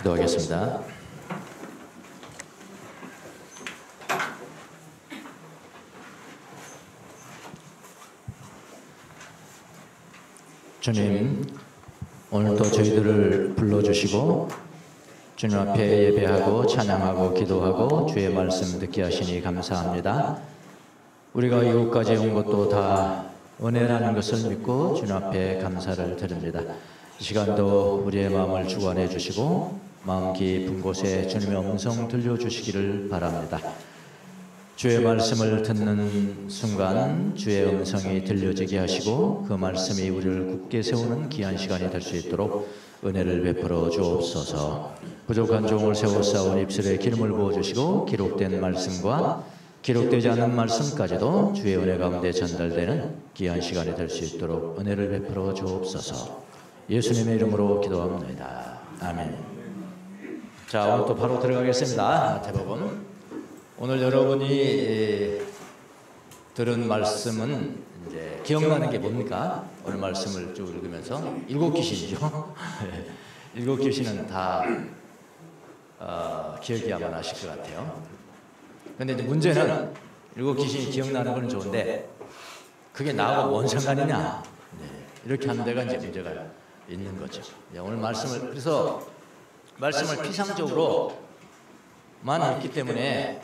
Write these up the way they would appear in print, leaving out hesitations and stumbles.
기도하겠습니다. 주님, 오늘도 저희들을 불러주시고 주님 앞에 예배하고 찬양하고 기도하고 주의 말씀 듣게 하시니 감사합니다. 우리가 이곳까지 온 것도 다 은혜라는 것을 믿고 주님 앞에 감사를 드립니다. 이 시간도 우리의 마음을 주관해 주시고 마음 깊은 곳에 주님의 음성 들려주시기를 바랍니다. 주의 말씀을 듣는 순간 주의 음성이 들려지게 하시고 그 말씀이 우리를 굳게 세우는 귀한 시간이 될 수 있도록 은혜를 베풀어 주옵소서. 부족한 종을 세워싸운 입술에 기름을 부어주시고 기록된 말씀과 기록되지 않은 말씀까지도 주의 은혜 가운데 전달되는 귀한 시간이 될 수 있도록 은혜를 베풀어 주옵소서. 예수님의 이름으로 기도합니다. 아멘. 자, 오늘 또 바로 들어가겠습니다. 대부분 오늘 여러분이 들은 말씀은 이제 기억나는 게 뭡니까? 오늘 말씀을 쭉 읽으면서 일곱 귀신이죠. 일곱 귀신은 다 기억이 아마 나실 것 같아요. 근데 이제 문제는 일곱 귀신이 기억나는 건 좋은데 그게 나하고 뭔 상관이냐? 이렇게 하는 데가 이제 문제가 있는 거죠. 오늘 말씀을 그래서 말씀을 피상적으로만 읽기 때문에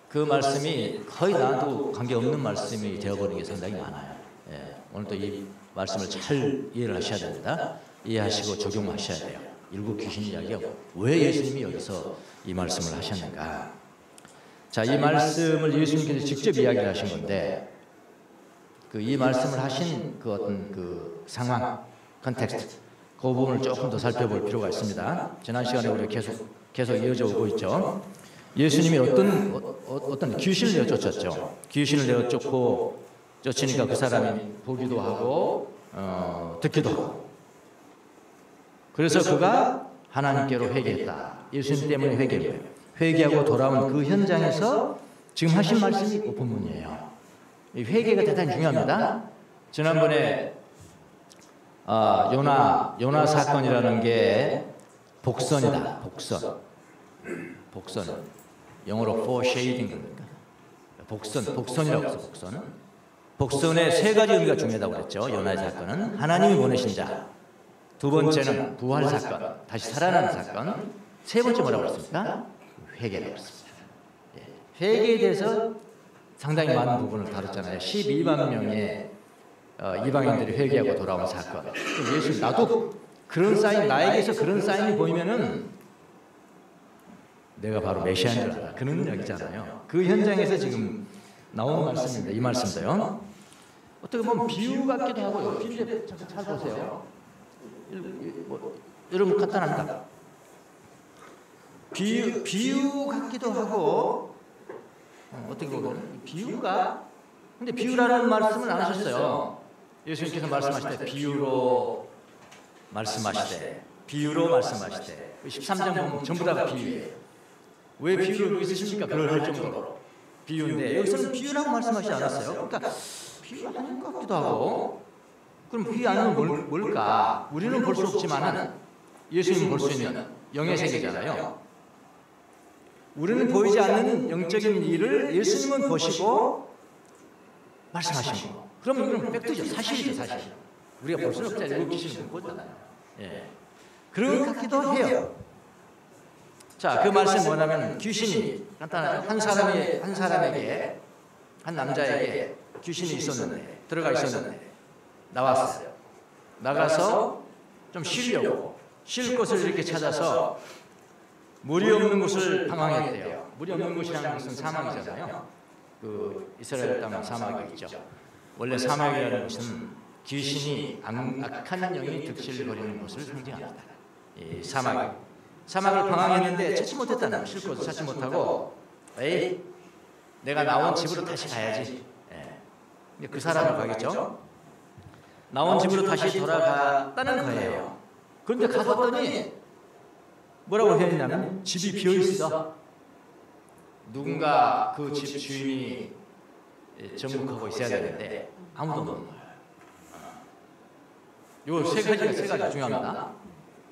그 말씀이 거의 나도 관계없는 말씀이 되어버리는 게 상당히 많아요. 오늘도 이 말씀을 잘 이해를 하셔야 됩니다. 이해하시고 적용하셔야 돼요. 일곱 귀신 이야기가 왜 예수님이 여기서 이 말씀을 하셨는가? 자, 이 말씀을 예수님께서 직접 이야기를 하신 건데 이 말씀을 하신 그 어떤 그 상황, 컨텍스트, 그 부분을 조금 더 살펴볼 필요가 있습니다. 지난 시간에 우리가 계속 이어져 오고 있죠. 예수님이 어떤 귀신을 내쫓았죠. 귀신을 쫓으니까 그 사람이 보기도 하고 듣기도 하고. 그래서 그가 하나님께로 회개했다. 예수님 때문에 회개해요. 회개하고 돌아온 그 현장에서 지금 하신 말씀이 그 본문이에요. 이 회개가 대단히 중요합니다. 지난번에 요나 사건이라는 게 복선이다. 복선. 영어로 foreshading 겁니까? 복선이라고 해서 복선의 세 가지 의미가 중요하다고 그랬죠. 요나의 사건은 하나님이 보내신 자, 두 번째는 부활 사건, 다시 살아나는 사건, 세 번째 뭐라고 그랬습니까? 회개라고 했습니다. 회개에 대해서 상당히 많은 부분을 다뤘잖아요. 12만 명의 이방인들이 회개하고 돌아온 사건. 예수님, 나도 그런 사인, 나에게서 그런 사인이 보이면은 내가 바로 메시아인 줄 알아. 그런 이야기잖아요. 그 현장에서 지금 나오는 말씀입니다. 이 말씀도요. 어떻게 보면 비유 같기도 하고요. 비유인데 잘 보세요. 여러분 간단합니다. 비유 같기도 하고 어떻게 보면 비유가 근데 비유라는 말씀을 안 하셨어요. 예수님께서 말씀하실 때 비유로 말씀하시되 13장 보면 전부 다가 비유예요. 왜 비유를 여기 쓰십니까? 그럴 정도로 비유인데 여기서는 비유라고 말씀하시지 않았어요. 그러니까 비유가 아닌 것 같기도 하고 그럼 비유 아니면 뭘까? 우리는 볼 수 없지만 예수님은 볼 수 있는 영의 세계잖아요. 우리는 보이지 않는 영적인 일을 예수님은 보시고 말씀하신 거. 그럼 이건 팩트죠. 사실이죠. 사실. 우리가 볼 수는 없잖아요. 일곱 귀신을 못 보잖아요. 그런 것 같기도 해요. 자, 그 말씀이 뭐냐면 귀신이 간단하죠. 한 사람에게 한 남자에게 귀신이 있었는데 들어가 있었는데 나왔어요. 나가서 좀 쉬려고 쉴 곳을 이렇게 찾아서 물이 없는 곳을 방황했대요. 물이 없는 곳이라는 것은 사막이잖아요. 그 이스라엘 땅은 사막이 있죠. 원래 사막이라는 것은 귀신이 악한 영이 득실거리는 곳을 상징합니다. 이 사막을 방황했는데 찾지 못했다는 거예요. 쉴 곳을 찾지 못하고 에이 내가 나온 집으로 다시 가야지. 근데 그 사람을 가겠죠. 나온 집으로 다시 돌아갔다는 거예요. 그런데 가봤더니 뭐라고 해야되냐면 집이 비어있어. 누군가 그 집 주인이 정복하고 있어야 되는데 아무도 없는 거예요. 요 세 가지 중요합니다.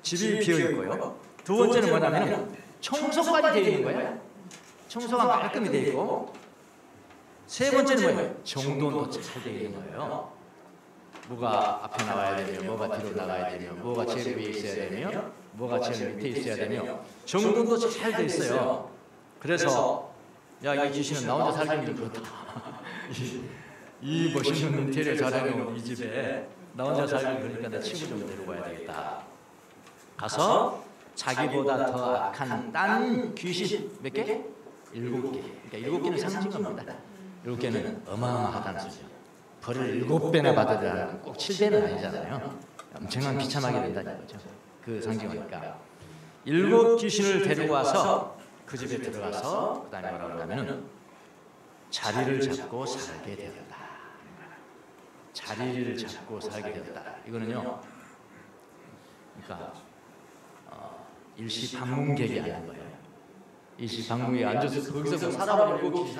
집이 비어있고요. 두 번째는 뭐냐면 청소까지 되어 있는 거예요. 청소가 깔끔히 되어 있고, 세 번째는 뭐예요? 정돈도 잘 되어 있는 거예요. 뭐가 앞에 나와야 되며, 뭐가 뒤로 나가야 되며, 뭐가 제일 위에 있어야 되며, 뭐가 제일 밑에 있어야 되며, 정돈도 잘 되어 있어요. 그래서 야, 이 귀신은 나 혼자 살기는 그렇다. 이 멋있는 인테리어 잘해놓은 이 집에 나 혼자 살기 그러니까 내 친구 좀 데리고 와야 되겠다. 가서 자기보다 더 악한 딴 귀신 몇 개? 7개. 그러니까 7개는 상징합니다. 7개는 어마어마하다는 소리죠. 벌을 7배나 받으라. 꼭 7배는 아니잖아요. 엄청난 비참하게 된다는 거죠. 그 상징이니까. 7 귀신을 데리고 와서 그 집에 들어가서 그 다음에 뭐라고 하냐면은 자리를 잡고 살게 되었다. 자리를 잡고 살게 되었다. 이거는요, 그러니까 일시방문객이 아닌 거예요. 일시방문객이 앉아서 거기서 살아버리고 귀신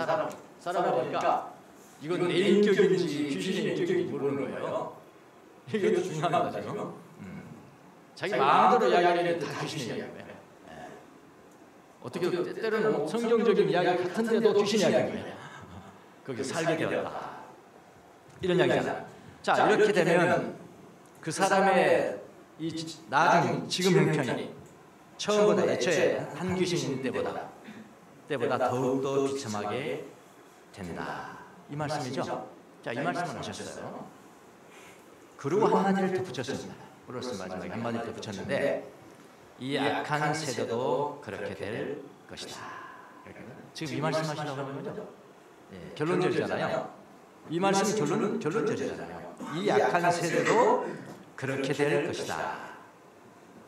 살아버리니까 이건 내 인격인지 귀신의 인격인지 모르는 거예요. 이것도 중요한 거죠. 자기 마음대로 이야기하는 다 귀신의 이야기예요. 어떻게 때로는 성경적인 이야기 같은데도 귀신 이야기예요. 거기 살게 되었다. 이런 이야기잖아요. 자, 이렇게 되면 그 사람의 이 나중 지금 형편이 처음보다 애초에 한 귀신인 때보다 더욱더 비참하게 된다. 이 말씀이죠. 자, 이 말씀을 하셨어요. 그리고 한마디를 더 붙였습니다. 플러스 마지막에 한마디를 더 붙였는데, 이 악한 세대도 그렇게 될 것이다. 지금 이 말씀 하시려고 하는 거죠? 예, 결론적이잖아요. 이 말씀이 결론적이잖아요. 이 악한 세대도 그렇게 될 것이다.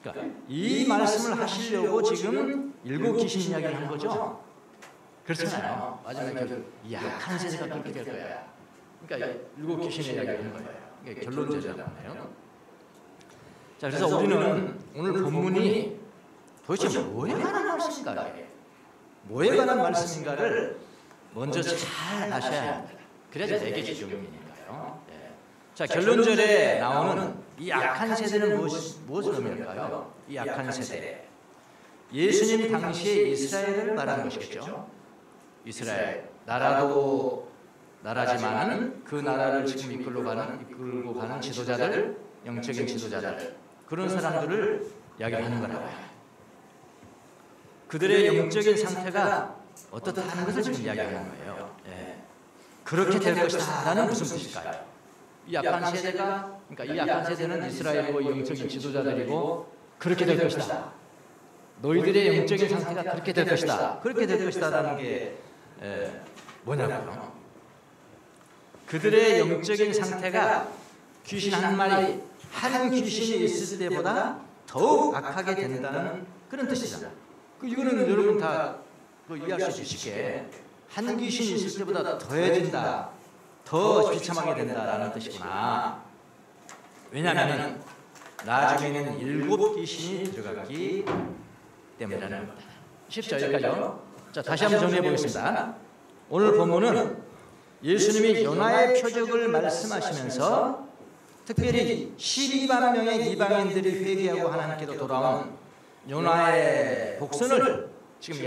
그러니까 이 말씀을 하시려고 지금 7 귀신 이야기를 한 거죠? 그렇잖아요. 마지막에 이 악한 세대가 그렇게 될 거야. 그러니까 7 귀신 이야기를 한 거예요. 이게 결론적이잖아요. 자, 그래서 우리는 오늘 본문이 도대체 뭐에 관한 말씀인가? 뭐에 관한 말씀인가를 먼저 잘 아셔야 합니다. 그래야 내게 적용이니까요. 네. 자, 결론절에 나오는 이 악한 세대는 무엇을 의미할까요? 이 악한 세대, 예수님 당시에 이스라엘을 말하는 것이겠죠. 이스라엘, 나라지만 그 나라를 지금 이끌고 가는 지도자들, 영적인 지도자들, 그런 사람들을 이야기하는 거라고요. 그들의 영적인 상태가 어떻다는 것을 지금 이야기하는 거예요. 예. 그렇게 될 것이다 라는 무슨 뜻일까요? 이 악한 세대가, 그러니까 이 악한 세대는 이스라엘이고 영적인 지도자들이고 그렇게 될 것이다. 너희들의 영적인 상태가 그렇게 될 것이다. 그렇게 될 것이다 라는 게 뭐냐고요? 그들의 영적인 상태가 귀신 한 마리, 한 귀신이 있을 때보다 더욱 악하게 된다는 그런 뜻이잖아요. 이거는 여러분 다 이해할 수 쉽게, 한 귀신이 있을 때보다 더해진다, 더 비참하게 된다라는 뜻이구나. 왜냐하면 나중에는 7 귀신이 들어갔기 때문이라는 겁니다. 쉽죠? 여기까지요. 자, 다시 한번 정리해 보겠습니다. 오늘 본문은 예수님이 요나의 표적을 말씀하시면서 특별히 12만 명의 이방인들이 회개하고 하나님께로 돌아온 요나의 복선을 지금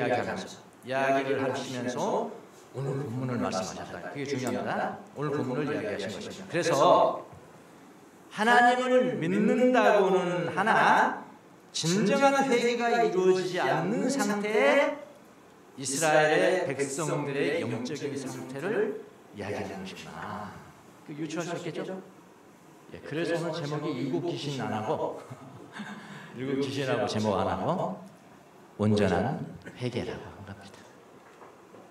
이야기를 하시면서 오늘 본문을 말씀하셨다. 그게 중요합니다. 오늘 본문을 이야기하신 것입니다. 그래서 하나님을 믿는다고는 하나 진정한 회개가 이루어지지 않는 상태에 이스라엘의 백성들의 영적인 상태를 이야기하는 것이구나. 유추할 수 있겠죠? 예, 그래서 오늘 제목이 7 귀신 안 하고 7 귀신하고 제목 안 하고 온전한 회개라고 한 겁니다.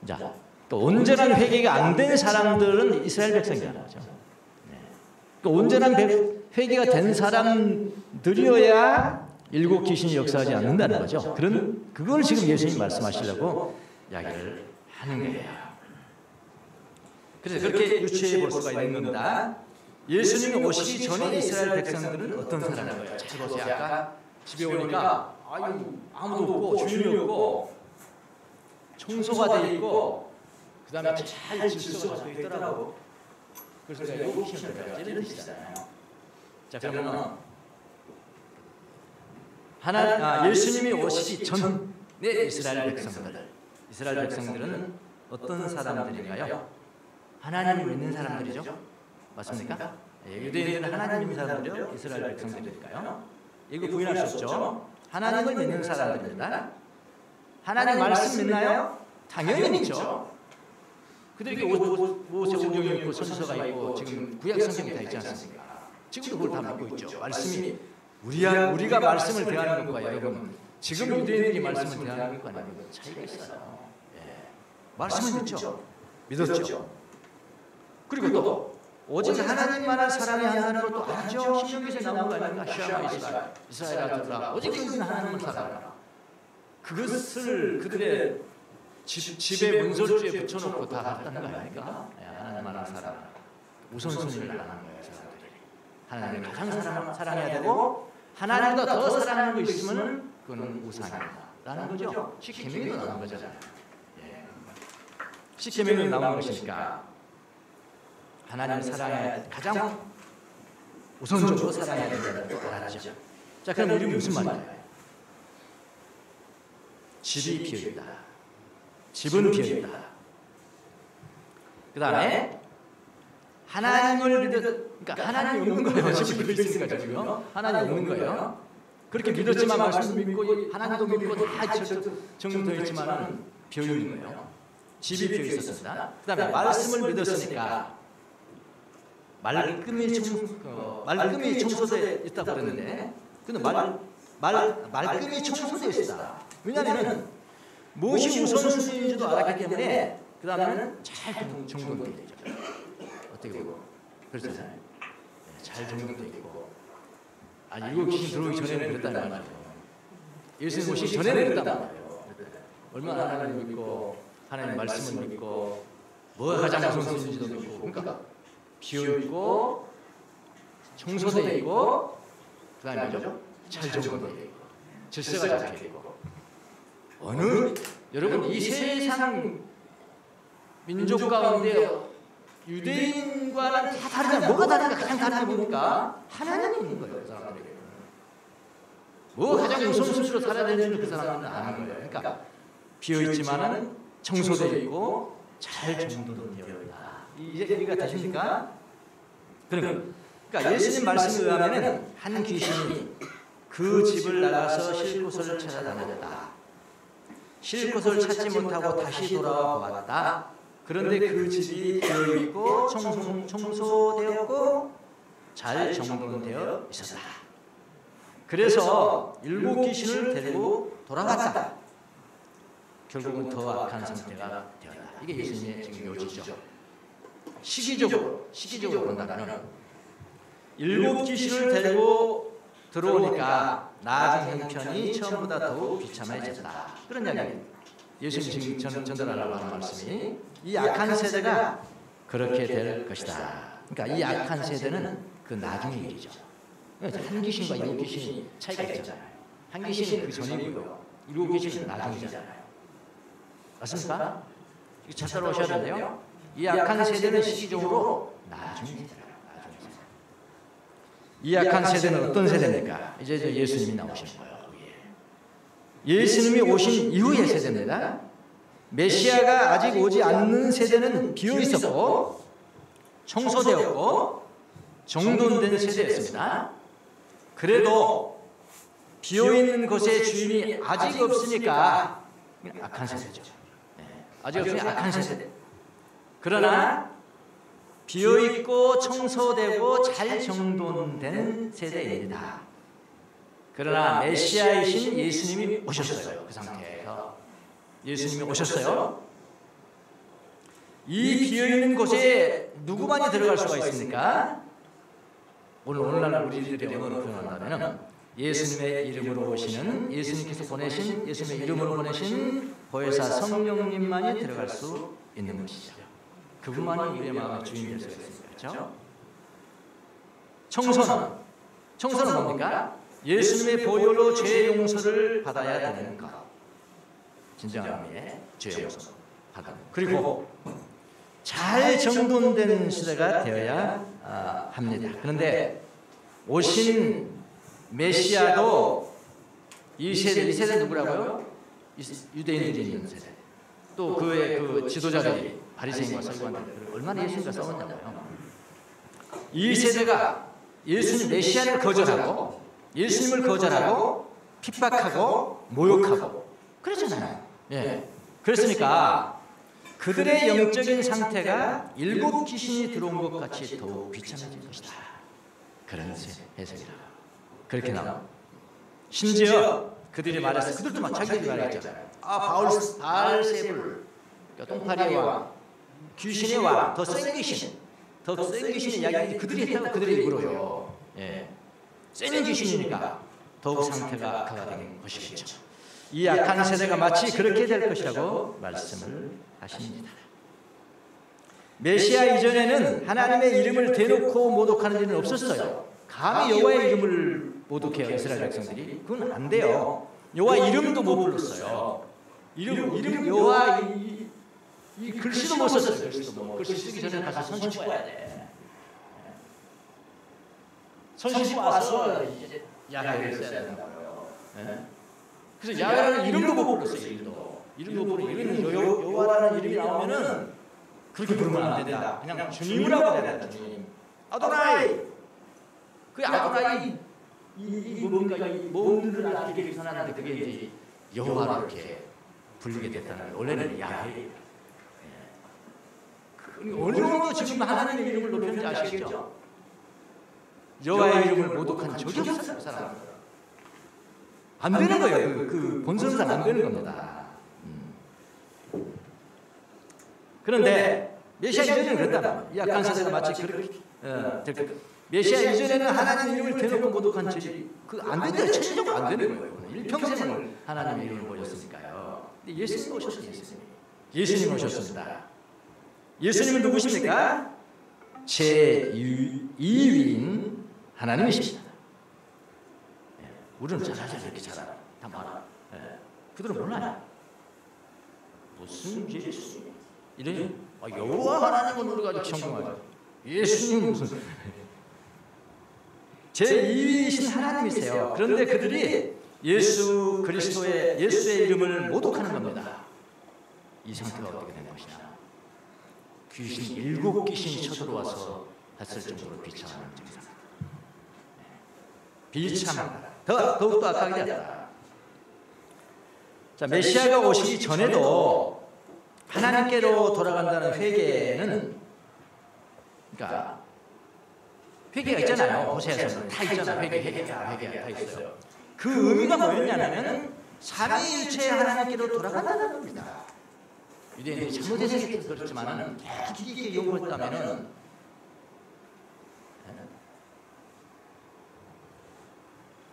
자, 또 온전한 회개가 안 된 사람들은 이스라엘 백성이라는 거죠. 네. 그 온전한 회개가 된 사람들이어야 7 귀신이 역사하지 않는다는 거죠. 그걸 지금 예수님이 말씀하시려고 이야기를 하는 거예요. 그래서 그렇게 유추해 볼 수가 있는 겁니다. 예수님이 오시기 전에 이스라엘 백성들은 어떤 사람이에요? 잘 보세요. 아까 집에 오니까 아무도 없고 주인이 없고 청소가 돼 있고 그 다음에 잘 질서가 잡혀 있더라고. 그래서 제가 요거 키우는 거예요. 이런 뜻이잖아요. 자, 그러면 예수님이 오시기 전에 이스라엘 백성들은 어떤 사람들인가요? 하나님을 믿는 사람들이죠. 맞습니까? 유대인들은 하나님 믿는 사람들이요, 이스라엘 백성들일까요? 이거 부인할 수 없죠. 하나님을 믿는 사람들입니다. 하나님 말씀 믿나요? 당연히 믿죠. 그들에게 모세오경이 있고 선지서가 있고 지금 구약 성경이 다 있지 않습니까? 지금도 그걸 다 믿고 있죠. 말씀이 우리가 말씀을 대하는 것과 여러분 지금 유대인들이 말씀을 대하는 것과 아니면 차이가 있어요. 예. 말씀을 믿었죠. 그리고 또 오직 하나님만을 사랑해야 하는 것도 알았죠. 신명기서에 나온 거 아닙니까? 샤마 이스라엘아 오직 너희는 하나님을 사랑하라. 그것을 그들의 집에 문설주에 붙여놓고 다 했다는 거 아닙니까? 하나님만을 사랑하라. 우선순위를 안 하는 거예요. 사람들이 하나님을 가장 사랑해야 되고 하나님보다 더 사랑하는 거 있으면 그거는 우상이다 라는 거죠. 십계명에도 나온 거잖아요. 예. 십계명에 나온 것이니까 하나님을 사랑해야 가장 우선적으로 사랑해야 된다는 걸 알았죠. 자, 그럼 우리 무슨 말이에요? 집이 비어있다. 집은 비어있다. 그 다음에 하나님을 그러니까 하나님이 없는 거예요. 집이 비어있으니까 지금 하나님이 없는 거예요. 그렇게 믿었지만 말씀도 믿고 하나님도 믿고 다 정리되어 있지만 비어있는 거예요. 집이 비어있었습니다. 그 다음에 말씀을 믿었으니까 말끔히 청소되어 있다고 그랬는데 근데 말끔히 청소되어 있다. 왜냐하면 무엇이 우선순위인지도 알았기 때문에 그 다음에는 잘 정돈되어 있죠. 어떻게 보고 그렇잖아요. 네, 잘 정돈되어 있고 이거 귀신 들어오기 전에는 그랬다는 말이죠. 예수님 오시기 전에는 그랬단 말이에요. 얼마나 하나님을 믿고 하나님 말씀을 믿고 뭐가 가장 우선순위인지도 믿고 그러니까 비어있고 청소되어 있고 그 다음에 뭐죠? 잘 정돈되어 있고 질서가 잡혀있고 여러분 이 세상 민족 가운데 유대인과는 다 다르잖아요. 뭐가 다른가? 가장 다른 게 뭡니까? 하나님이 있는 거예요. 그 사람들에게 뭐가 가장 우선순위로 살아야 되는지는 그 사람은 아는 거예요. 그러니까 비어있지만은 청소되어 있고 잘 정돈되어 있다. 이제 이해가 되십니까? 그러니까 예수님 말씀에 의하면 한 귀신이 그 집을 나가서 쉴 곳을 찾아다녔다. 쉴 곳을 찾지 못하고 다시 돌아와 보았다. 그런데 그 집이 비어있고 청소되었고 잘 정돈되어 있었다. 그래서 7 귀신을 데리고 돌아갔다. 결국은 더 악한 상태가 되었다. 이게 예수님의 지금 묘지죠. 시기적으로 본다면 7 귀신을 데리고 들어오니까 나중 형편이 처음보다 더욱 비참해졌다. 그런 이야기입니다. 예수님 지금 전달하려고 하는 말씀이 이 악한 세대가 그렇게 될 것이다. 그러니까 이 악한 세대는 그 나중의 일이죠. 한 귀신과 7 귀신이 차이가 있잖아요. 한 귀신은 그 전이고요. 7 귀신은 나중이잖아요. 맞습니까? 이거 잘 따라오셔야 되는데요. 이 악한 세대는 시기적으로 나중이잖아요. 이 악한 세대는 어떤 세대입니까? 이제 예수님이 나오시는 거예요. 예수님이 오신 이후의 세대입니다. 메시아가 아직 오지 않는 세대는 비어 있었고 청소되었고 정돈된 세대였습니다. 그래도 비어 있는 곳의 주인이 아직 없으니까 악한 세대죠. 아직 없으니까 악한 세대. 그러나 비어있고 청소되고 잘 정돈된 세대입니다. 그러나 메시아이신 예수님이 오셨어요. 그 상태에서 예수님이 오셨어요. 이 비어있는 곳에 누구만이 들어갈 수가 있습니까? 오늘날 우리들의 언어로 표현한다면 예수님의 이름으로 오시는 예수님께서 보내신 예수님의 이름으로 보내신 보혜사 성령님만이 들어갈 수 있는 것이죠. 그분만이 우리의 마음의 주인 될 수 있습니다. 그렇죠? 청소는 뭡니까? 예수님의 보혈로 죄 용서를 받아야 되는 것. 진정한 의미의 죄 용서 받아야 되는 것. 그리고 잘 정돈된 시대가 되어야 합니다. 그런데 오신 메시아도 이 세대 누구라고요? 유대인들이 있는 세대. 또 그의 그 지도자들이 바리새인과 서기관들 얼마나 예수님과 싸웠냐고요. 이 세대가 예수님 메시아를 거절하고 예수님을 거절하고 핍박하고 모욕하고 그러잖아요. 예. 그랬으니까 그들의 영적인 상태가 일곱 귀신이 들어온 것 같이 더욱 비참해질 것이다. 그런 해석이라. 그렇게 나와. 심지어 그들이 말했어. 그들도 막 자기들이 말했잖아요. 바알세불, 그러니까 똥파리의 왕, 귀신의 왕, 더 센 귀신, 더 센 귀신의 이야기 그들이 했다고 그들의 입으로요. 예. 센 귀신이니까 더욱 상태가 악화가 된 것이겠죠. 이 악한 세대가 마치 그렇게 될 것이라고 말씀을 하십니다. 메시아 이전에는 하나님의 이름을 대놓고 모독하는 일은 없었어요. 감히 여호와의 이름을 모독해요, 이스라엘 백성들이. 그건 안 돼요. 여호와 이름도 못 불렀어요. 이름 여호와 이 글씨도 못 썼어요. 글씨 쓰기 전에 가서 손 씻고 와야 돼. 손 씻고 와서 이제 야훼를 써야 된다고요. 그래서 야훼라는 이름도 못 불렀어요. 이름도 부르고 여호와라는 이름이 나오면은 그렇게 부르면 안 된다. 그냥 주님이라고 해야 된다. 주님. 아도나이. 그 아도나이 이 뭡니까? 이 몸들을 아끼게 선하는데 그게 이제 여호와로 이렇게 불리게 됐다는. 원래는 야훼. 어느 정도 지금 하나님의 이름을 높였는지 아시겠죠? 여호와의 이름을 모독한 적이 없어요, 사람들. 안 되는 거예요. 그 본성상 안 되는 겁니다. 그런데 메시아 이전에는 그랬다. 이 악한 세대가 마치 그렇게 메시아 이전에는 하나님 이름을 대놓고 모독한 적이 안 된대요. 천리적으로 안 되는 거예요. 일평생을 하나님의 이름을 보였으니까요. 근데 예수님 오셨어요. 예수님 오셨습니다. 예수님은 누구십니까? 제2위인 하나님이십니다. 우리는 잘 알죠. 이렇게 잘 알아. 다 말아. 그들은 몰라요. 무슨 예수? 이런 여호와 하나님은 우리가 경공하죠. 예수님 무슨 제2위이신 하나님이세요. 그런데 그들이 예수 그리스도의 예수의 이름을 모독하는 겁니다. 이 상태가 어떻게 된 것이냐? 귀신 7귀신이 쳐들어와서 했을 정도로 비참한 증상. 비참하다. 더욱더 악하게 되었다. 자, 메시아가 오시기 전에도 하나님께로 돌아간다는 회개는, 그러니까 회개가 있잖아요. 호세아서는 다 있잖아요. 회개가 다 있어요. 그 의미가 뭐였냐면 삼위일체 하나님께로 돌아간다는 겁니다. 유대인들이 잘못 해석해서 그렇지만은 깊이 있게 연구했다면은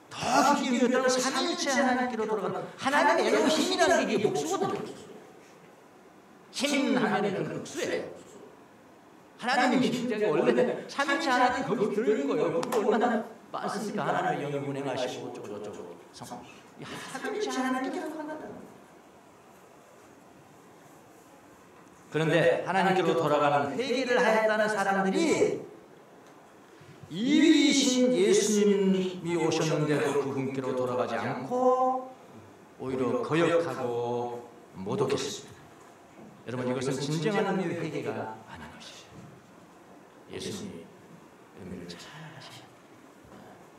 더 깊이 연구했다면 삼위일체 하나님께로 돌아간다. 하나님의 엘로힘이라는 게 이게 복수거든요. 힘 하면은 그 복수예요. 하나님의 힘자가 원래 삼위일체 하나님 거기 들어있는 거예요. 그거 얼마나 많습니까? 하나님의 영이 운행하시고 어쩌고 성성. 이 삼위일체 하나님께로 돌아간다. 그런데 하나님께로 돌아가는 회개를 하였다는 사람들이 2위이신 예수님이 오셨는데도 그분께로 돌아가지 않고 오히려 거역하고 모독했습니다. 여러분, 이것은 진정한 의미의 회개가 아닌 것이죠. 예수님이 의미를 잘 아시죠.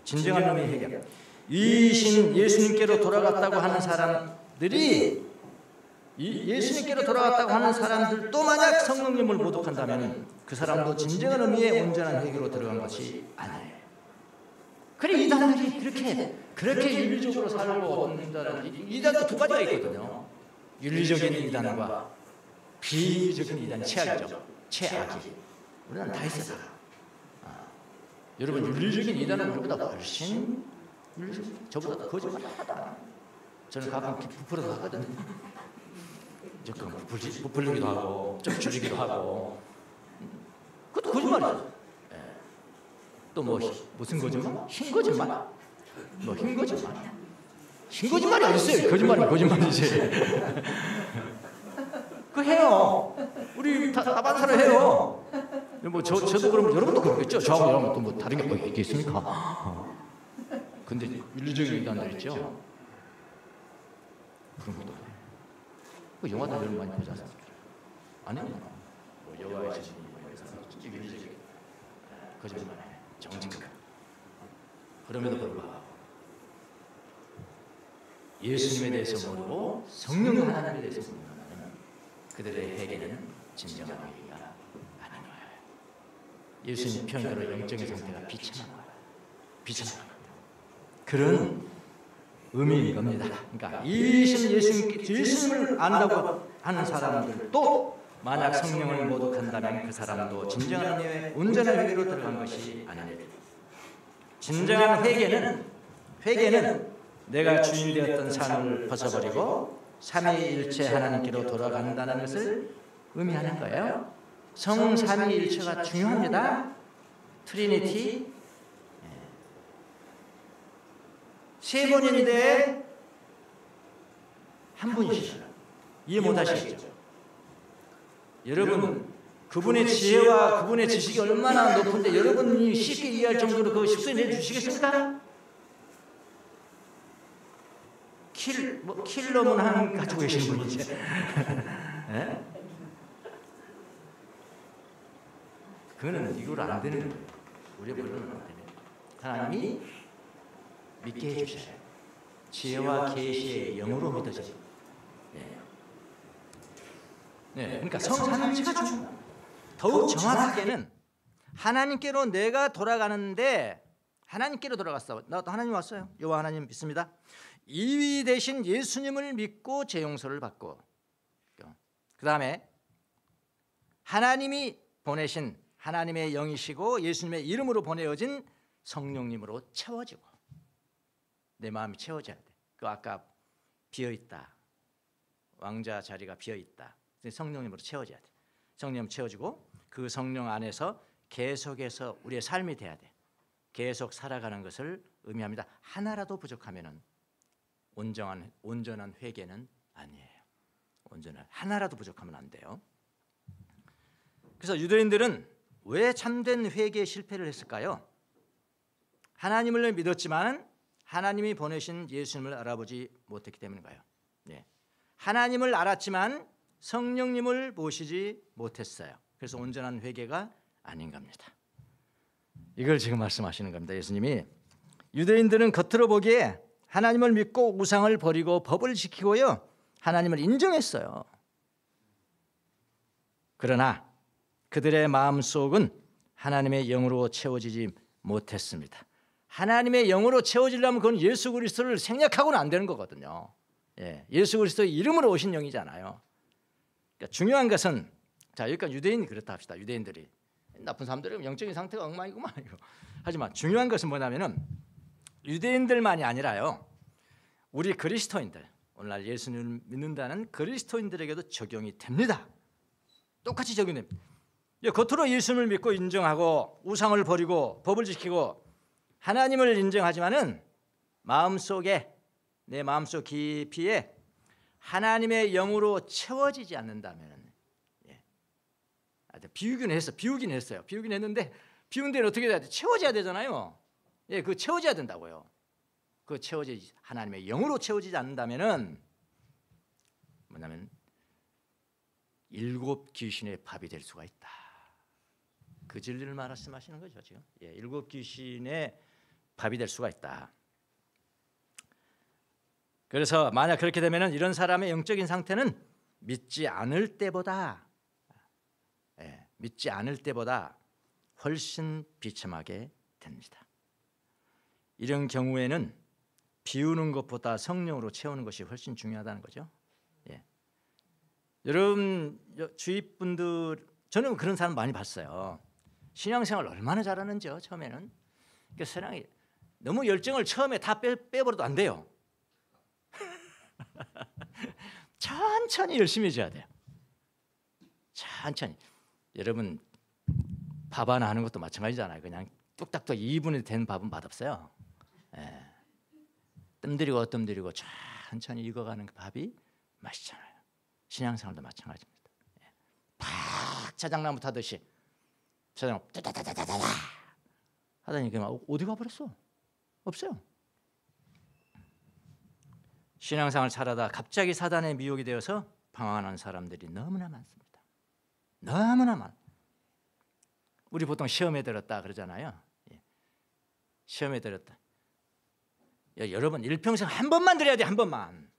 진정한 의미의 회개. 위이신 예수님께로 돌아갔다고 하는 사람들이 예수님께로 돌아갔다고 하는 사람들도 만약 성령님을 모독한다면 그 사람도 진정한 의미의 온전한 회개로 들어간 것이 아니에요. 그래, 이단들이 그렇게 윤리적으로 살고 어떤 이단도 두 가지가 있거든요. 윤리적인 이단과 비윤리적인 이단, 최악이죠. 최악이. 우리는 다 있어요. 여러분, 윤리적인 이단은 우리보다 훨씬 저보다 거짓말하다. 저는 가끔 부풀어서 하거든요. 조금 부풀리기도 하고 좀 줄이기도 하고, 그것도 거짓말이죠. 또 뭐 무슨 거짓말? 흰 거짓말? 뭐 흰 거짓말? 흰 거짓말이 어디 있어요? 거짓말은 거짓말이지. 그거 해요. 우리 다반사로 해요. 뭐 저도 그럼 여러분도 그렇겠죠. 저하고 여러분 또 뭐 다른 게 있겠습니까? 근데 윤리적인 이단들 있죠. 그런 것도 안 해요. 그 영화도 여러분 많이 보지 않습니까? 안 해요. 뭐 여호와의 증인 뭐 이런 사람 윤리적인 거짓말해 정직한. 그럼에도 불구하고 예수님에 대해서 모르고 성령 하나님에 대해서 모르는 그들의 회개는 진정한 회개가 아닌 거예요. 예수님 표현대로 영적인 상태가 비참한 거예요. 비참한 겁니다. 그런 의미인 겁니다. 그러니까 예수님을 안다고 하는 사람들도 만약 성령을 모독한다면 그 사람도 진정한 회개, 온전한 회개로 들어간 것이 아닙니다. 진정한 회개는 내가 주인 되었던 삶을 벗어버리고 삼위일체 하나님께로 돌아간다는 것을 의미하는 거예요. 성삼위일체가 중요합니다. 트리니티 세 번인데 한 분이시죠. 이해 못하시겠죠? 여러분 그분의 지혜와 그분의 지식이 얼마나 높은데 여러분이 쉽게 이해할 정도로 그 숙소에 내주시겠습니까? 킬러문 한 가지고 계신 분이지. 네? 그거는 이거로 안 되는 거예요. 우리의 물론은 안 되는 거예요. 하나님이 믿게 해주셔요. 지혜와 계시의 영으로 믿어지죠. 네, 그러니까 성삼위일체가 중요합니다. 더욱 정확하게는 하나님께로 내가 돌아가는데 하나님께로 돌아갔어. 나도 하나님 왔어요. 여호와 하나님 믿습니다. 2위 대신 예수님을 믿고 죄 용서를 받고 그 다음에 하나님이 보내신 하나님의 영이시고 예수님의 이름으로 보내어진 성령님으로 채워지고 내 마음이 채워져야 돼. 그 아까 비어있다. 왕자 자리가 비어있다. 성령님으로 채워져야 돼. 성령 채워지고 그 성령 안에서 계속해서 우리의 삶이 돼야 돼. 계속 살아가는 것을 의미합니다. 하나라도 부족하면은 온전한 회개는 아니에요. 하나라도 부족하면 안 돼요. 그래서 유대인들은 왜 참된 회개에 실패를 했을까요? 하나님을 믿었지만 하나님이 보내신 예수님을 알아보지 못했기 때문인가요? 네. 하나님을 알았지만 성령님을 모시지 못했어요. 그래서 온전한 회개가 아닌 겁니다. 이걸 지금 말씀하시는 겁니다. 예수님이 유대인들은 겉으로 보기에 하나님을 믿고 우상을 버리고 법을 지키고요 하나님을 인정했어요. 그러나 그들의 마음속은 하나님의 영으로 채워지지 못했습니다. 하나님의 영으로 채워지려면 그건 예수 그리스도를 생략하고는 안 되는 거거든요. 예수 그리스도의 이름으로 오신 영이잖아요. 그러니까 중요한 것은 자 여기까지 유대인이 그렇다 합시다. 유대인들이 나쁜 사람들은 영적인 상태가 엉망이구만 이거. 하지만 중요한 것은 뭐냐면은 유대인들만이 아니라요 우리 그리스도인들 오늘날 예수님을 믿는다는 그리스도인들에게도 적용이 됩니다. 똑같이 적용됩니다. 겉으로 예수님을 믿고 인정하고 우상을 버리고 법을 지키고 하나님을 인정하지만은 마음속에 내 마음속 깊이에 하나님의 영으로 채워지지 않는다면 비우긴 했어요. 비우긴 했는데 비운 데는 어떻게 해야 돼? 채워져야 되잖아요. 그 채워져야 된다고요. 그 채워지지 하나님의 영으로 채워지지 않는다면은 뭐냐면 7 귀신의 밥이 될 수가 있다. 그 진리를 말씀하시는 거죠 지금. 7 귀신의 밥이 될 수가 있다. 그래서 만약 그렇게 되면은 이런 사람의 영적인 상태는 믿지 않을 때보다 훨씬 비참하게 됩니다. 이런 경우에는 비우는 것보다 성령으로 채우는 것이 훨씬 중요하다는 거죠. 여러분 주위 분들 저는 그런 사람 많이 봤어요. 신앙생활 얼마나 잘하는지요. 처음에는 그러니까 신앙이 너무 열정을 처음에 다 빼버려도 안 돼요. 천천히 열심히 해줘야 돼요. 천천히. 여러분 밥 하나 하는 것도 마찬가지잖아요. 그냥 뚝딱뚝 2분이 된 밥은 맛없어요. 뜸들이고 천천히 익어가는 그 밥이 맛있잖아요. 신앙생활도 마찬가지입니다. 팍 자장나무 타듯이 자장나무 따다다다다다 하다니 그냥 어디 가버렸어? 없어요. 신앙생활 살아다 갑자기 사단의 미혹이 되어서 방황하는 사람들이 너무나 많습니다. 너무나 많아. 우리 보통 시험에 들었다 그러잖아요. 시험에 들었다. 여러분 일평생 한 번만 들어야 돼. 한 번만.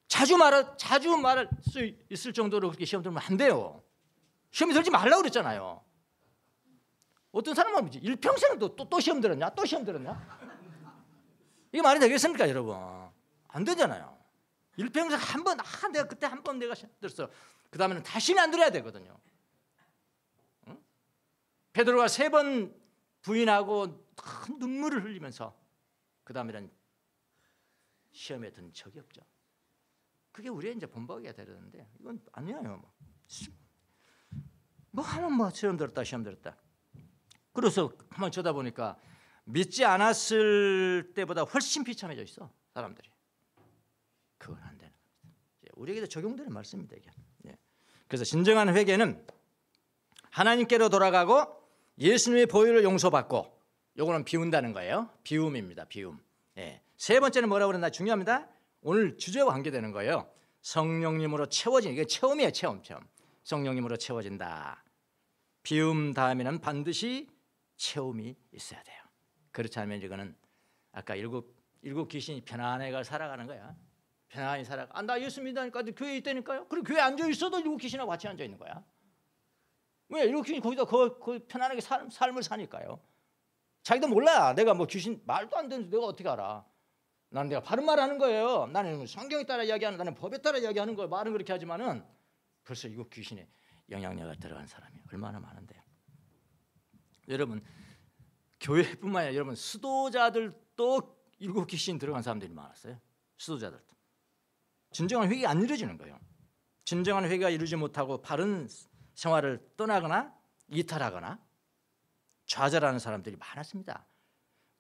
자주 말할 수 있을 정도로 그렇게 시험 들면 안 돼요. 시험에 들지 말라고 그랬잖아요. 어떤 사람은 일평생 또 시험 들었냐? 또 시험 들었냐? 이게 말이 되겠습니까, 여러분? 안 되잖아요. 일평생 한 번, 내가 그때 한 번 내가 시험 들었어. 그 다음에는 다시는 안 들어야 되거든요. 응? 베드로가 3번 부인하고 큰 눈물을 흘리면서 그 다음에는 시험에 든 적이 없죠. 그게 우리의 이제 본보기가 되는데 이건 아니에요. 뭐 하면 뭐 시험 들었다. 그래서 한번 쳐다보니까 믿지 않았을 때보다 훨씬 비참해져 있어 사람들이. 그건 안 되는 겁니다. 우리에게도 적용되는 말씀입니다. 이게. 그래서 진정한 회개는 하나님께로 돌아가고 예수님의 보혈을 용서받고, 요거는 비운다는 거예요. 비움입니다. 비움. 3번째는 뭐라고 그랬나 중요합니다. 오늘 주제와 관계되는 거예요. 성령님으로 채워진, 이게 체험이에요. 체험. 성령님으로 채워진다. 비움 다음에는 반드시 체험이 있어야 돼요. 그렇지 않으면 이거는 아까 일곱 귀신이 편안하게 살아가는 거야. 편안히 살아가. 나 예수 믿으니까 교회에 있다니까요. 그리고 교회에 앉아 있어도 7귀신하고 같이 앉아 있는 거야. 왜? 7귀신이 거기다 그 편안하게 삶을 사니까요. 자기도 몰라. 내가 뭐 귀신 말도 안 되는데 내가 어떻게 알아? 나는 내가 바른 말 하는 거예요. 나는 성경에 따라 이야기하는, 나는 법에 따라 이야기하는 거예요. 말은 그렇게 하지만은 벌써 7귀신의 영향력을 들어간 사람이 얼마나 많은데요. 여러분 교회뿐만 아니라 여러분 수도자들도 7귀신 들어간 사람들이 많았어요. 수도자들도. 진정한 회개가 안 이루어지는 거예요. 진정한 회개가 이루지 못하고 바른 생활을 떠나거나 이탈하거나 좌절하는 사람들이 많았습니다.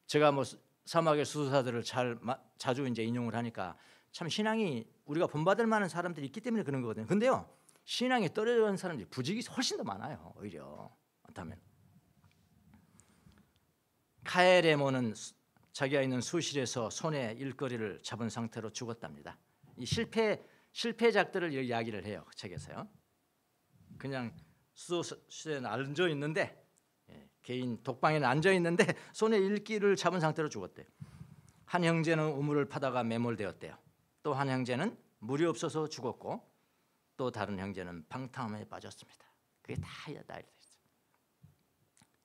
제가 뭐 사막의 수도사들을 자주 이제 인용을 하니까 참 신앙이 우리가 본받을 만한 사람들이 있기 때문에 그런 거거든요. 근데요, 신앙이 떨어진 사람들이 부직이 훨씬 더 많아요. 오히려 어떻다면 카에레모는 자기가 있는 수실에서 손에 일거리를 잡은 상태로 죽었답니다. 이 실패작들을 이야기를 해요. 그 책에서요. 그냥 수도실에 앉아 있는데, 개인 독방에는 앉아 있는데 손에 일기를 잡은 상태로 죽었대요. 한 형제는 우물을 파다가 매몰되었대요. 또 한 형제는 물이 없어서 죽었고, 또 다른 형제는 방탕함에 빠졌습니다. 그게 다 나열되어 있어요.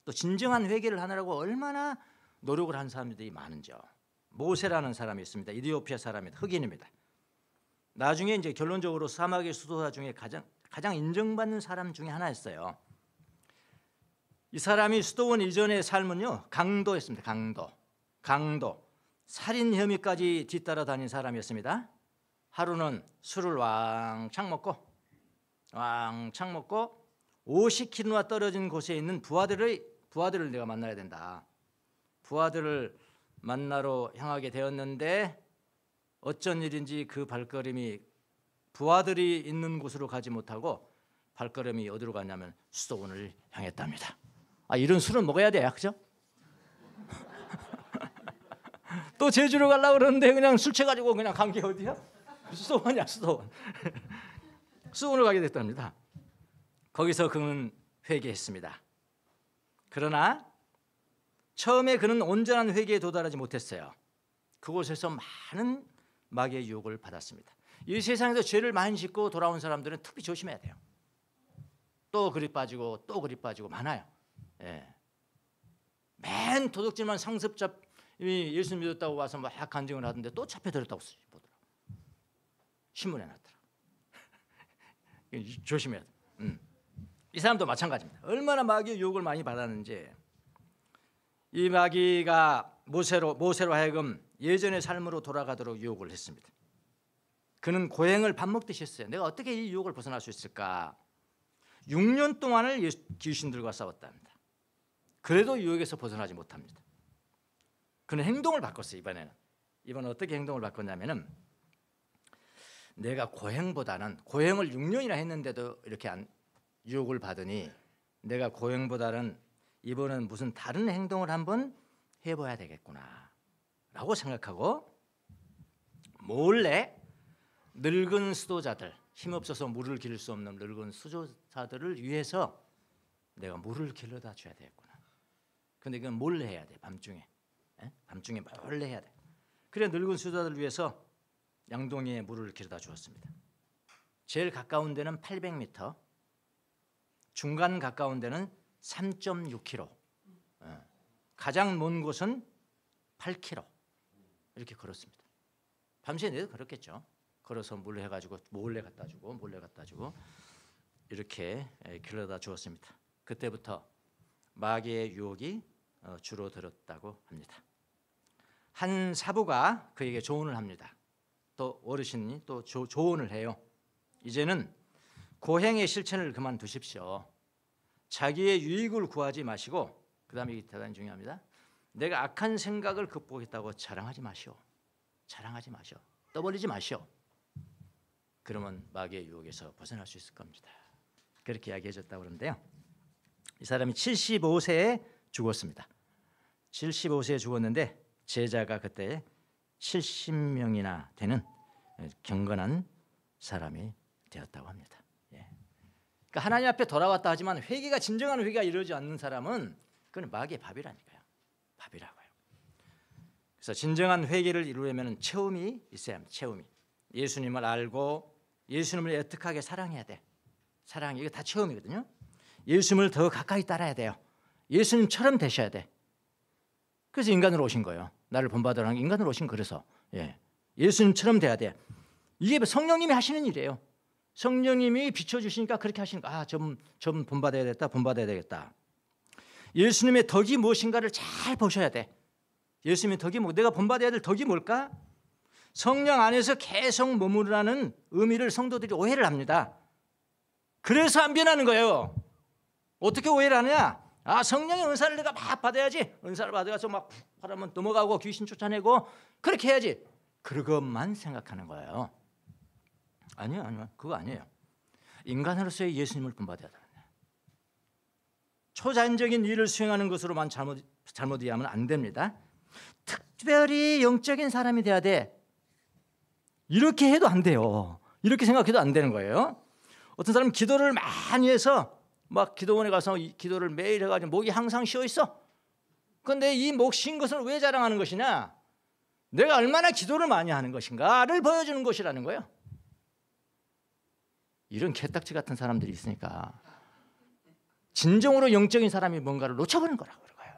또 진정한 회개를 하느라고 얼마나 노력을 한 사람들이 많은지요. 모세라는 사람이 있습니다. 이디오피아 사람입니다. 흑인입니다. 나중에 이제 결론적으로 사막의 수도사 중에 가장 인정받는 사람 중에 하나였어요. 이 사람이 수도원 이전의 삶은요, 강도였습니다. 강도. 살인 혐의까지 뒤따라 다닌 사람이었습니다. 하루는 술을 왕창 먹고 50km나 떨어진 곳에 있는 부하들을 내가 만나야 된다. 부하들을 만나러 향하게 되었는데 어쩐 일인지 그 발걸음이 부하들이 있는 곳으로 가지 못하고 발걸음이 어디로 갔냐면 수도원을 향했답니다. 이런 술은 먹어야 돼요, 그죠? 또 제주로 가려고 그러는데 그냥 술 취해가지고 그냥 간 게 어디야? 수도원이야, 수도원. 수도원을 가게 됐답니다. 거기서 그는 회개했습니다. 그러나 처음에 그는 온전한 회개에 도달하지 못했어요. 그곳에서 많은 마귀의 유혹을 받았습니다. 이 세상에서 죄를 많이 짓고 돌아온 사람들은 특히 조심해야 돼요. 또 그리 빠지고 많아요. 맨 도둑질만 상습잡 예수 믿었다고 와서 막 간증을 하던데 또 잡혀들었다고 보더라. 신문에 났더라. 조심해야 돼. 이 사람도 마찬가지입니다. 얼마나 마귀의 유혹을 많이 받았는지. 이 마귀가 모세로 하여금 예전의 삶으로 돌아가도록 유혹을 했습니다. 그는 고행을 밥 먹듯이 했어요. 내가 어떻게 이 유혹을 벗어날 수 있을까? 6년 동안을 귀신들과 싸웠답니다. 그래도 유혹에서 벗어나지 못합니다. 그는 행동을 바꿨어요. 이번엔 어떻게 행동을 바꿨냐면은, 내가 고행을 6년이나 했는데도 이렇게 유혹을 받으니 내가 고행보다는 이번엔 무슨 다른 행동을 한번 해봐야 되겠구나 라고 생각하고 몰래 늙은 수도자들, 힘없어서 물을 기를 수 없는 늙은 수도자들을 위해서 내가 물을 길러다 줘야 되겠구나. 근데 이건 몰래 해야 돼. 밤중에. 밤중에 몰래 해야 돼. 그래 늙은 수도자들을 위해서 양동이에 물을 길어다 주었습니다. 제일 가까운 데는 800m, 중간 가까운 데는 3.6km, 가장 먼 곳은 8km 이렇게 걸었습니다. 밤새 내도 그렇겠죠. 걸어서 물 해가지고 몰래 갖다 주고 이렇게 길러다 주었습니다. 그때부터 마귀의 유혹이 줄어들었다고 합니다. 한 사부가 그에게 조언을 합니다. 또 어르신이 또 조언을 해요. 이제는 고행의 실천을 그만두십시오. 자기의 유익을 구하지 마시고, 그 다음에 이게 대단히 중요합니다. 내가 악한 생각을 극복했다고 자랑하지 마시오. 떠벌리지 마시오. 그러면 마귀의 유혹에서 벗어날 수 있을 겁니다. 그렇게 이야기해 줬다고 그러는데요. 이 사람이 75세에 죽었습니다. 75세에 죽었는데 제자가 그때 70명이나 되는 경건한 사람이 되었다고 합니다. 그러니까 하나님 앞에 돌아왔다 하지만 회개가 진정한 회개가 이루어지지 않는 사람은 그건 마귀의 밥이라니까요. 밥이라고요. 그래서 진정한 회개를 이루려면 체험이 있어야 합니다. 체험이. 예수님을 알고 예수님을 애틋하게 사랑해야 돼. 사랑, 이거 다 체험이거든요. 예수님을 더 가까이 따라야 돼요. 예수님처럼 되셔야 돼. 그래서 인간으로 오신 거예요. 나를 본받으라 하는 인간으로 오신 그래서 예수님처럼 돼야 돼. 이게 성령님이 하시는 일이에요. 성령님이 비춰주시니까 그렇게 하시는 거야. 좀 본받아야 되겠다. 예수님의 덕이 무엇인가를 잘 보셔야 돼. 예수님의 덕이 내가 본받아야 될 덕이 뭘까? 성령 안에서 계속 머무르라는 의미를 성도들이 오해를 합니다. 그래서 안 변하는 거예요. 어떻게 오해를 하느냐? 성령의 은사를 내가 막 받아야지. 은사를 받아서 막 바라면 넘어가고 귀신 쫓아내고 그렇게 해야지. 그것만 생각하는 거예요. 아니요. 그거 아니에요. 인간으로서의 예수님을 본받아야 돼요. 초자연적인 일을 수행하는 것으로만 잘못 이해하면 안 됩니다. 특별히 영적인 사람이 돼야 돼. 이렇게 해도 안 돼요. 이렇게 생각해도 안 되는 거예요. 어떤 사람은 기도를 많이 해서 막 기도원에 가서 기도를 매일 해가지고 목이 항상 쉬어 있어. 그런데 이 목 쉰 것을 왜 자랑하는 것이냐? 내가 얼마나 기도를 많이 하는 것인가를 보여주는 것이라는 거예요. 이런 개딱지 같은 사람들이 있으니까 진정으로 영적인 사람이 뭔가를 놓쳐버리는 거라고 그런 거예요.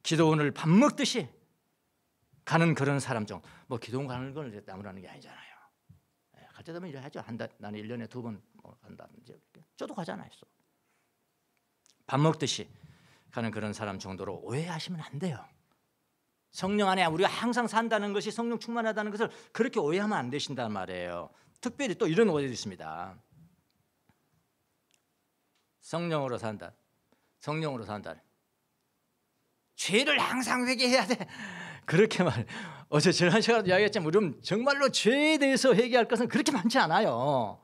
기도원을 밥 먹듯이 가는 그런 사람 중, 뭐 기도원 가는 건 아무라는 게 아니잖아요. 갈 때 되면 이래야죠. 나는 1년에 2번 간다든지. 저도 가잖아요. 밥 먹듯이 가는 그런 사람 정도로 오해하시면 안 돼요. 성령 안에 우리가 항상 산다는 것이 성령 충만하다는 것을 그렇게 오해하면 안 되신단 말이에요. 특별히 또 이런 오해도 있습니다. 성령으로 산다. 죄를 항상 회개해야 돼. 그렇게 어제 지난 시간에도 이야기했지만 우리는 정말로 죄에 대해서 회개할 것은 그렇게 많지 않아요.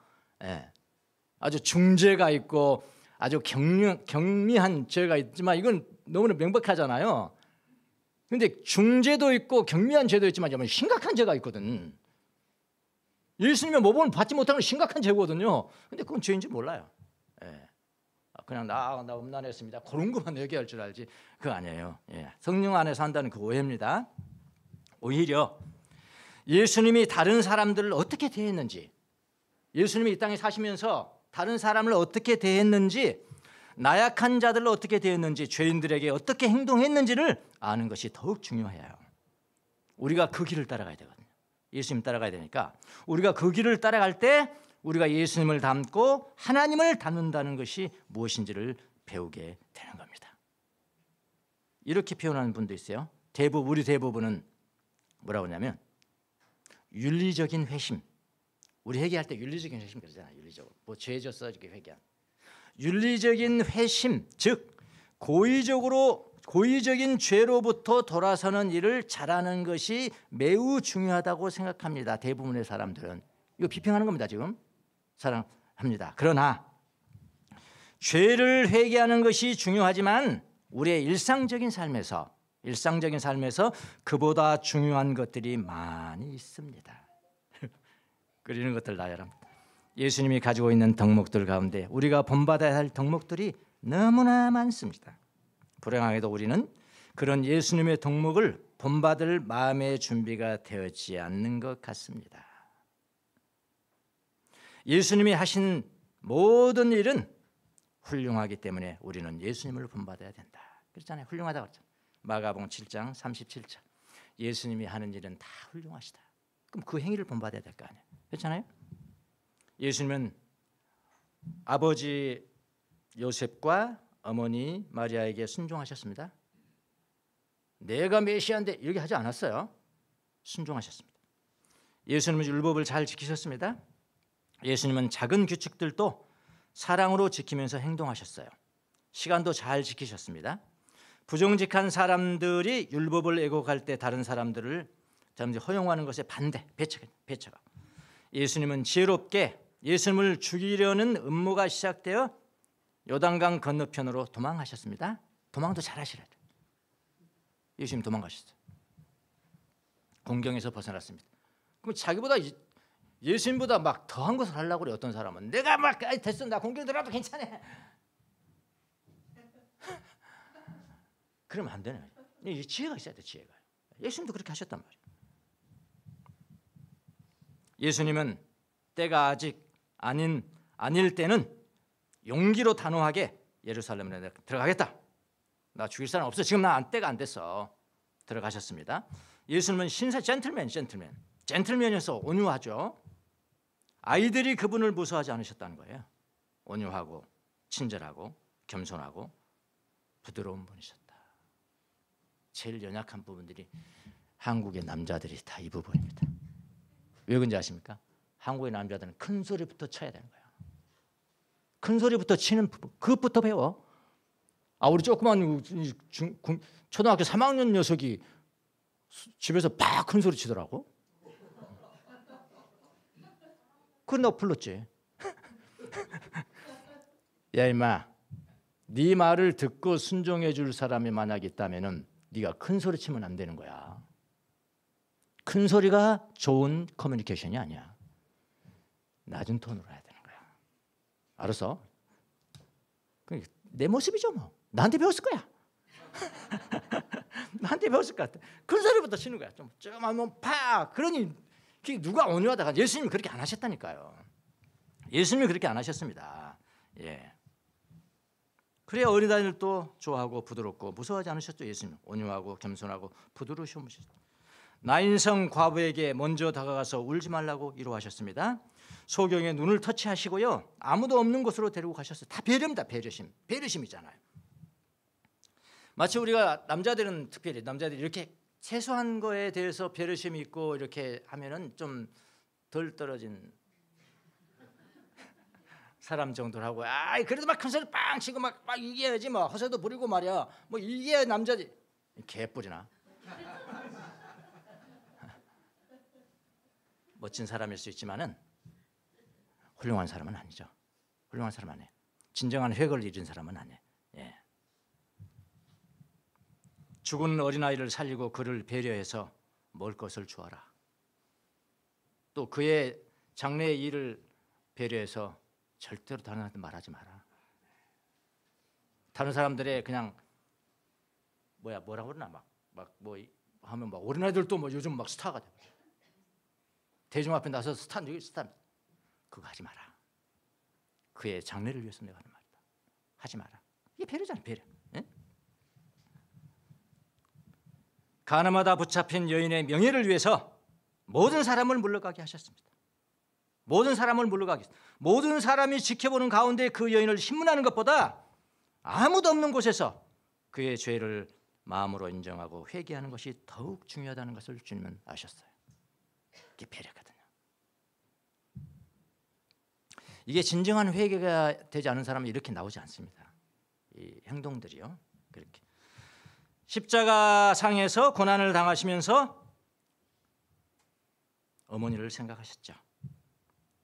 아주 중죄가 있고 아주 경미한 죄가 있지만 이건 너무나 명백하잖아요. 그런데 중죄도 있고 경미한 죄도 있지만 심각한 죄가 있거든. 예수님의 모범을 받지 못하는 건 심각한 죄거든요. 근데 그건 죄인지 몰라요. 그냥 나 음란했습니다. 그런 것만 얘기할 줄 알지 그거 아니에요. 성령 안에서 한다는 그 오해입니다. 오히려 예수님이 다른 사람들을 어떻게 대했는지, 예수님이 이 땅에 사시면서 다른 사람을 어떻게 대했는지, 나약한 자들을 어떻게 대했는지, 죄인들에게 어떻게 행동했는지를 아는 것이 더욱 중요해요. 우리가 그 길을 따라가야 되거든요. 예수님 따라가야 되니까 우리가 그 길을 따라갈 때 우리가 예수님을 닮고 하나님을 닮는다는 것이 무엇인지를 배우게 되는 겁니다. 이렇게 표현하는 분도 있어요. 우리 대부분은 뭐라고 하냐면 윤리적인 회심. 우리 회개할 때 윤리적인 회심 그러잖아요. 윤리적으로 뭐 죄 졌어 이렇게 회개한 윤리적인 회심, 즉 고의적인 죄로부터 돌아서는 일을 잘하는 것이 매우 중요하다고 생각합니다. 대부분의 사람들은 이거 비평하는 겁니다. 지금 사랑합니다. 그러나 죄를 회개하는 것이 중요하지만 우리의 일상적인 삶에서 일상적인 삶에서 그보다 중요한 것들이 많이 있습니다. 그리는 것들 나열합니다. 예수님이 가지고 있는 덕목들 가운데 우리가 본받아야 할 덕목들이 너무나 많습니다. 불행하게도 우리는 그런 예수님의 덕목을 본받을 마음의 준비가 되어지지 않는 것 같습니다. 예수님이 하신 모든 일은 훌륭하기 때문에 우리는 예수님을 본받아야 된다. 그렇잖아요. 훌륭하다고 그랬잖아요. 마가복음 7장 37절. 예수님이 하는 일은 다 훌륭하시다. 그럼 그 행위를 본받아야 될 거 아니에요. 그렇잖아요. 예수님은 아버지 요셉과 어머니 마리아에게 순종하셨습니다. 내가 메시아인데 이렇게 하지 않았어요. 순종하셨습니다. 예수님은 율법을 잘 지키셨습니다. 예수님은 작은 규칙들도 사랑으로 지키면서 행동하셨어요. 시간도 잘 지키셨습니다. 부정직한 사람들이 율법을 애곡할 때 다른 사람들을 허용하는 것에 반대, 배척가. 예수님은 지혜롭게 예수님을 죽이려는 음모가 시작되어 요단강 건너편으로 도망하셨습니다. 도망도 잘하시래요. 예수님 도망가셨어요. 공경에서 벗어났습니다. 그럼 자기보다 예수님보다 막 더한 것을 하려고 그래. 어떤 사람은 내가 막 됐어, 나 공경 들어도 괜찮아. 그러면 안 되네. 지혜가 있어야 돼. 지혜가. 예수님도 그렇게 하셨단 말이에요. 예수님은 때가 아직 아닐 때는 용기로 단호하게 예루살렘에 들어가겠다. 나 죽일 사람 없어. 지금 때가 안 됐어. 들어가셨습니다. 예수님은 신사 젠틀맨이어서 온유하죠. 아이들이 그분을 무서워하지 않으셨다는 거예요. 온유하고 친절하고 겸손하고 부드러운 분이셨다. 제일 연약한 부분들이 한국의 남자들이 다 이 부분입니다. 왜 그런지 아십니까? 한국의 남자들은 큰 소리부터 쳐야 되는 거예요. 큰 소리부터 치는 부분, 그것부터 배워. 우리 조그만 초등학교 3학년 녀석이 집에서 막 큰 소리 치더라고. 그건 너 불렀지. 야 임마, 네 말을 듣고 순종해 줄 사람이 만약 있다면은 네가 큰 소리 치면 안 되는 거야. 큰 소리가 좋은 커뮤니케이션이 아니야. 낮은 톤으로 해야 되는 거야. 알았어? 내 모습이죠 뭐. 나한테 배웠을 거야. 나한테 배웠을 것 같아. 큰 소리부터 치는 거야. 좀 팍. 그러니 누가 온유하다가 예수님이 그렇게 안 하셨다니까요. 예수님이 그렇게 안 하셨습니다. 예. 그래야 어린아이들도 좋아하고 부드럽고 무서워하지 않으셨죠. 예수님 온유하고 겸손하고 부드러우셨습니다. 나인성 과부에게 먼저 다가가서 울지 말라고 위로하셨습니다. 소경의 눈을 터치하시고요. 아무도 없는 곳으로 데리고 가셨어요. 다 배려입니다. 배려심이잖아요. 마치 우리가 남자들은 특별히 남자들이 이렇게 세수한 거에 대해서 배려심이 있고 이렇게 하면은 좀 덜 떨어진 사람 정도로 하고, 그래도 막 큰 소리 빵 치고 막 이겨야지 뭐 허세도 부리고 말이야. 뭐 이게 남자지. 개뿔이나. 멋진 사람일 수 있지만은 훌륭한 사람은 아니죠. 훌륭한 사람 아니에요. 진정한 획을 이룬 사람은 아니에요. 예. 죽은 어린아이를 살리고 그를 배려해서 먹을 것을 주어라. 또 그의 장래의 일을 배려해서 절대로 다른 사람한테 말하지 마라. 다른 사람들의 그냥 뭐라고 그러나 막 뭐 하면 막 어린아이들도 뭐 요즘 막 스타가 돼. 대중 앞에 나서 스타 그거 하지 마라. 그의 장래를 위해서 내가 하는 말이다. 하지 마라. 이게 배려잖아요. 배려. 예? 가늠하다 붙잡힌 여인의 명예를 위해서 모든 사람을 물러가게 하셨습니다. 모든 사람을 물러가게 했습니다. 모든 사람이 지켜보는 가운데 그 여인을 신문하는 것보다 아무도 없는 곳에서 그의 죄를 마음으로 인정하고 회개하는 것이 더욱 중요하다는 것을 주님은 아셨어요. 이게 배려거든요. 이게 진정한 회개가 되지 않은 사람은 이렇게 나오지 않습니다. 이 행동들이요. 그렇게 십자가 상에서 고난을 당하시면서 어머니를 생각하셨죠.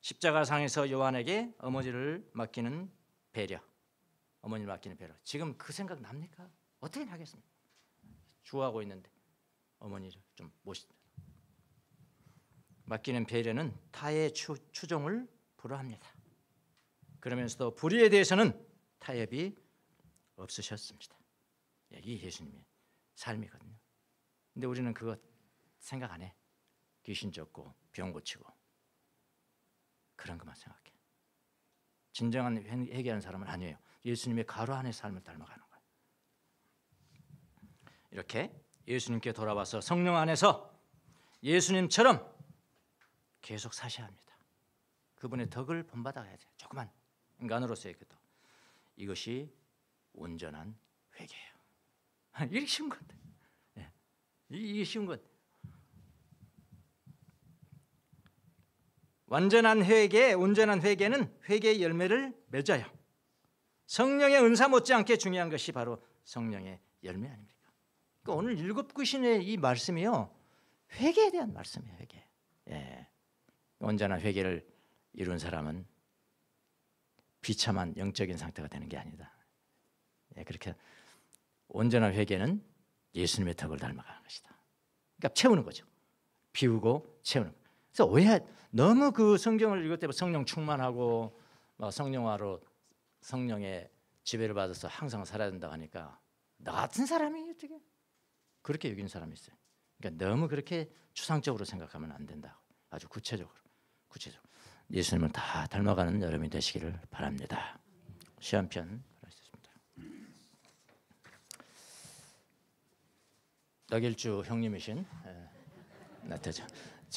십자가 상에서 요한에게 어머니를 맡기는 배려, 어머니를 맡기는 배려. 지금 그 생각 납니까? 어떻게 하겠습니까? 죽어가고 있는데 어머니를 좀 모시. 맡기는 배려는 타의 추종을 불허합니다. 그러면서도 불의에 대해서는 타협이 없으셨습니다. 이게 예수님의 삶이거든요. 근데 우리는 그거 생각 안 해. 귀신 쫓고 병 고치고 그런 것만 생각해. 진정한 회개하는 사람은 아니에요. 예수님의 가로 안의 삶을 닮아가는 거예요. 이렇게 예수님께 돌아와서 성령 안에서 예수님처럼 계속 사셔야 합니다. 그분의 덕을 본받아야 돼요. 조그만 인간으로서의 그 덕. 이것이 온전한 회개예요. 이게 쉬운 건데. 이게 쉬운 것. 완전한 회개, 온전한 회개는 회개의 열매를 맺어요. 성령의 은사 못지않게 중요한 것이 바로 성령의 열매 아닙니까? 그러니까 오늘 일곱 귀신의 이 말씀이요, 회개에 대한 말씀이에요. 회개. 예. 온전한 회개를 이룬 사람은 비참한 영적인 상태가 되는 게 아니다. 예, 그렇게 온전한 회개는 예수님의 덕을 닮아가는 것이다. 그러니까 채우는 거죠. 비우고 채우는 거. 그래서 왜 너무 그 성경을 읽을 때 성령 충만하고 막 성령화로 성령의 지배를 받아서 항상 살아야 된다고 하니까 나 같은 사람이 어떻게 그렇게 여기는 사람이 있어요. 그러니까 너무 그렇게 추상적으로 생각하면 안 된다. 아주 구체적으로 예수님을 다 닮아가는 여러분이 되시기를 바랍니다. 시험편 하겠습니다. 덕일주 형님이신 나태자.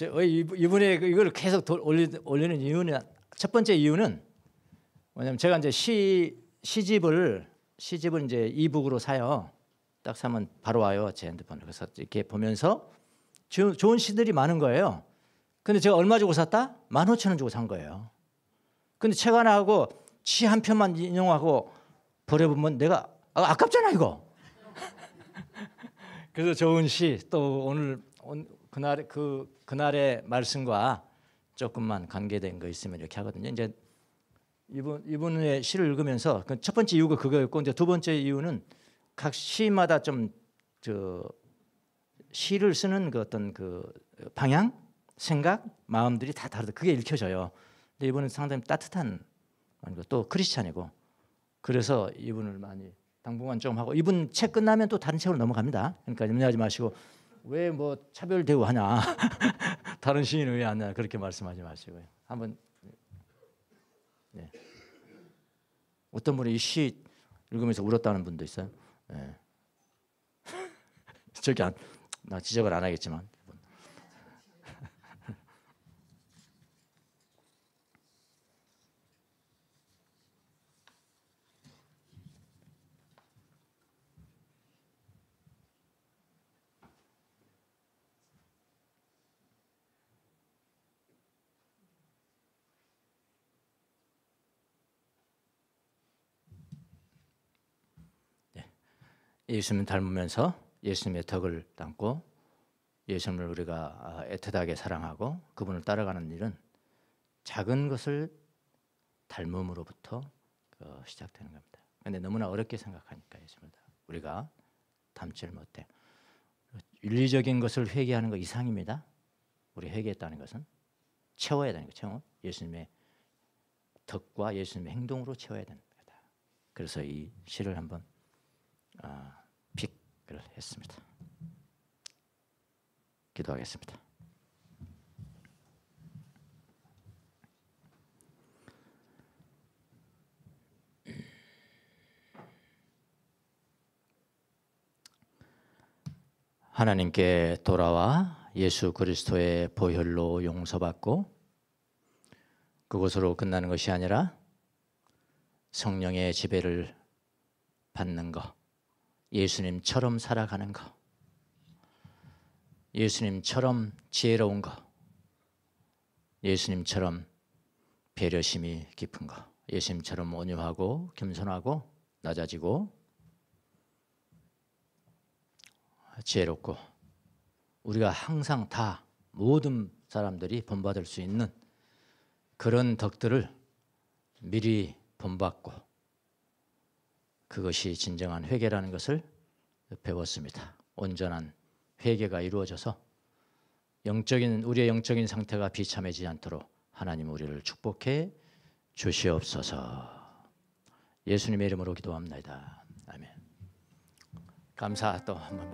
이분의 이걸 계속 올리는 이유는, 첫 번째 이유는 뭐냐면 제가 이제 시집을 이제 이북으로 사요. 딱 사면 바로 와요, 제 핸드폰으로. 그래서 이렇게 보면서 좋은 시들이 많은 거예요. 근데 제가 얼마 주고 샀다? 15,000원 주고 산 거예요. 근데 책 하나 하고 시 한 편만 인용하고 버려보면 내가 아깝잖아 이거. 그래서 좋은 시 또 오늘 그날의 말씀과 조금만 관계된 거 있으면 이렇게 하거든요. 이제 이분의 시를 읽으면서 첫 번째 이유가 그거였고, 이제 두 번째 이유는 각 시마다 좀 시를 쓰는 그 어떤 그 방향, 생각, 마음들이 다 다르다. 그게 읽혀져요. 근데 이분은 상당히 따뜻한, 또 크리스찬이고, 그래서 이분을 많이 당분간 좀 하고, 이분 책 끝나면 또 다른 책으로 넘어갑니다. 그러니까 염려하지 마시고 왜 뭐 차별 대우하냐 다른 시인은 왜 안 하냐 그렇게 말씀하지 마시고요. 한번 네. 어떤 분이 이 시 읽으면서 울었다는 분도 있어요. 네. 저기 나 지적을 안 하겠지만 예수님 닮으면서 예수님의 덕을 담고 예수님을 우리가 애틋하게 사랑하고 그분을 따라가는 일은 작은 것을 닮음으로부터 시작되는 겁니다. 그런데 너무나 어렵게 생각하니까 예수님을 우리가 닮지를 못해. 윤리적인 것을 회개하는 것 이상입니다. 우리 회개했다는 것은 채워야 되는 거죠. 예수님의 덕과 예수님의 행동으로 채워야 됩니다. 그래서 이 시를 한번 픽을 했습니다. 기도하겠습니다. 하나님께 돌아와 예수 그리스도의 보혈로 용서받고 그것으로 끝나는 것이 아니라 성령의 지배를 받는 것, 예수님처럼 살아가는 것, 예수님처럼 지혜로운 것, 예수님처럼 배려심이 깊은 것, 예수님처럼 온유하고 겸손하고 낮아지고 지혜롭고 우리가 항상 다 모든 사람들이 본받을 수 있는 그런 덕들을 미리 본받고 그것이 진정한 회개라는 것을 배웠습니다. 온전한 회개가 이루어져서 우리의 영적인 상태가 비참해지지 않도록 하나님 우리를 축복해 주시옵소서. 예수님의 이름으로 기도합니다. 아멘. 감사 또 한번